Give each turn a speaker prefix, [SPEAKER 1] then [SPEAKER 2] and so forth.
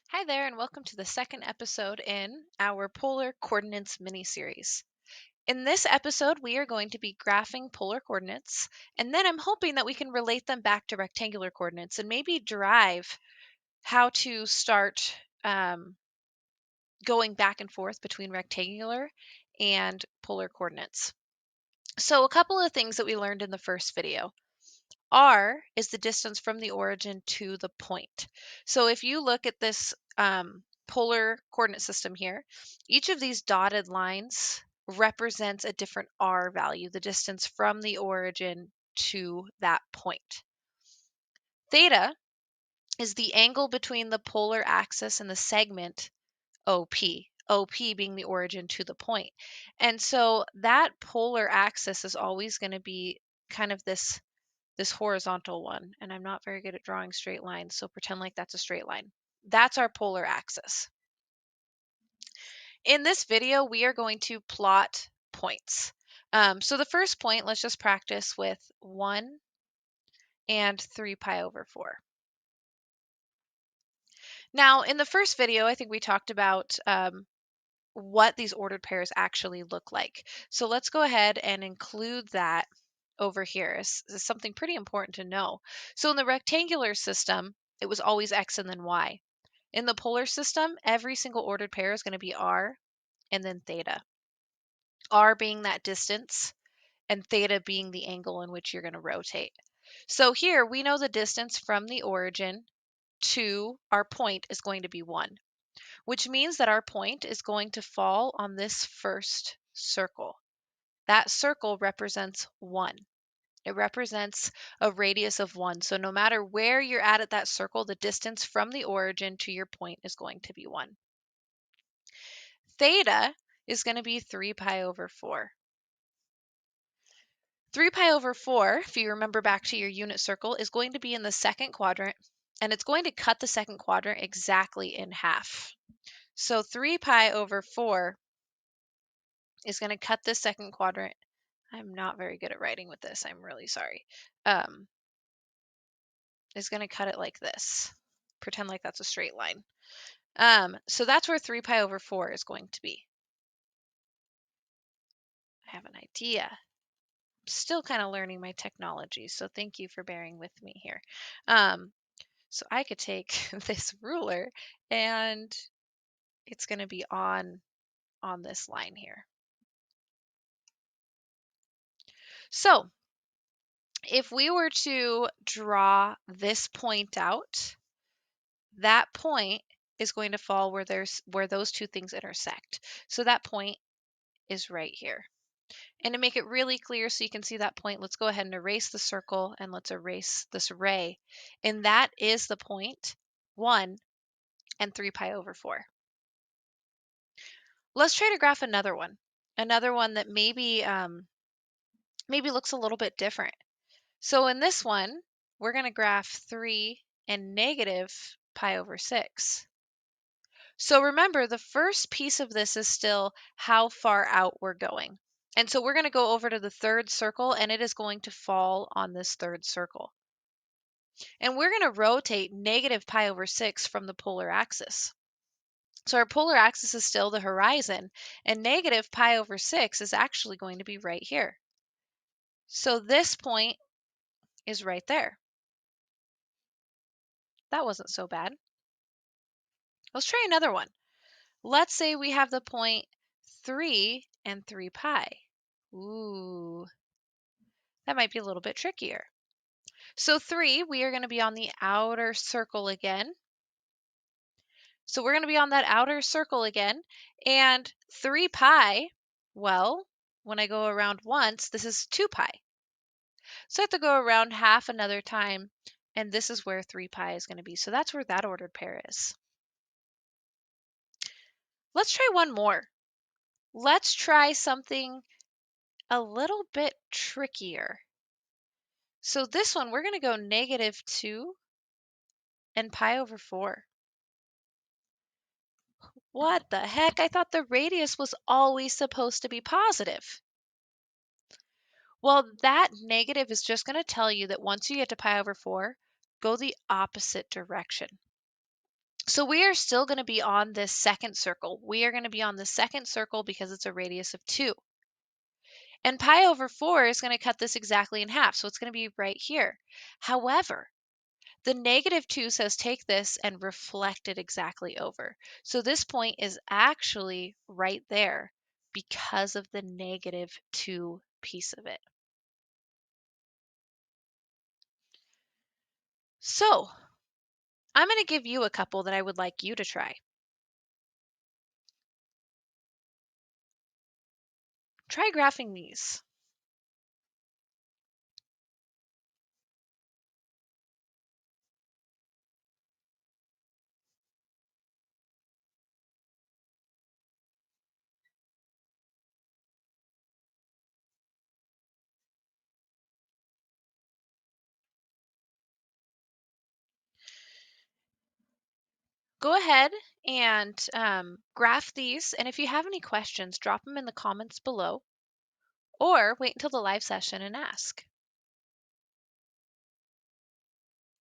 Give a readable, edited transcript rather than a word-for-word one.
[SPEAKER 1] Hi there, and welcome to the second episode in our polar coordinates mini-series. In this episode, we are going to be graphing polar coordinates, and then I'm hoping that we can relate them back to rectangular coordinates and maybe derive how to start going back and forth between rectangular and polar coordinates. So, a couple of things that we learned in the first video. R is the distance from the origin to the point. So if you look at this polar coordinate system here, each of these dotted lines represents a different R value, the distance from the origin to that point. Theta is the angle between the polar axis and the segment OP. OP being the origin to the point. And so that polar axis is always going to be kind of this horizontal one, and I'm not very good at drawing straight lines, so pretend like that's a straight line. That's our polar axis. In this video, we are going to plot points. So the first point, let's just practice with 1 and 3 pi over 4. Now, in the first video, I think we talked about what these ordered pairs actually look like. So let's go ahead and include that over here is something pretty important to know. So in the rectangular system, it was always x and then y. In the polar system, every single ordered pair is going to be r and then theta. R being that distance and theta being the angle in which you're going to rotate. So here we know the distance from the origin to our point is going to be 1, which means that our point is going to fall on this first circle. That circle represents 1. It represents a radius of 1. So no matter where you're at that circle, the distance from the origin to your point is going to be 1. Theta is going to be 3 pi over 4. 3 pi over 4, if you remember back to your unit circle, is going to be in the second quadrant, and it's going to cut the second quadrant exactly in half. So 3 pi over 4 is going to cut this second quadrant. I'm not very good at writing with this. I'm really sorry. Is going to cut it like this. Pretend like that's a straight line. So that's where 3 pi over 4 is going to be. I have an idea. I'm still kind of learning my technology, so thank you for bearing with me here. So I could take this ruler and it's going to be on this line here. So if we were to draw this point out, that point is going to fall where those two things intersect. So that point is right here. And to make it really clear so you can see that point, let's go ahead and erase the circle and let's erase this ray. And that is the point 1 and 3 pi over 4. Let's try to graph another one that maybe looks a little bit different. So in this one, we're going to graph 3 and negative pi over 6. So remember, the first piece of this is still how far out we're going. And so we're going to go over to the third circle, and it is going to fall on this third circle. And we're going to rotate negative pi over 6 from the polar axis. So our polar axis is still the horizon, and negative pi over 6 is actually going to be right here. So this point is right there. That wasn't so bad. Let's try another one. Let's say we have the point 3 and 3 pi. Ooh, that might be a little bit trickier. So 3, we are going to be on the outer circle again. So we're going to be on that outer circle again. And 3 pi, well, when I go around once, this is 2 pi. So I have to go around half another time, and this is where 3 pi is going to be. So that's where that ordered pair is. Let's try one more. Let's try something a little bit trickier. So this one, we're going to go negative 2 and pi over 4. What the heck? I thought the radius was always supposed to be positive. Well, that negative is just going to tell you that once you get to pi over 4, go the opposite direction. So we are still going to be on this second circle. We are going to be on the second circle because it's a radius of 2. And pi over 4 is going to cut this exactly in half, so it's going to be right here. However, the negative 2 says take this and reflect it exactly over. So this point is actually right there because of the negative 2 piece of it. So I'm going to give you a couple that I would like you to try. Try graphing these. Go ahead and graph these. And if you have any questions, drop them in the comments below or wait until the live session and ask.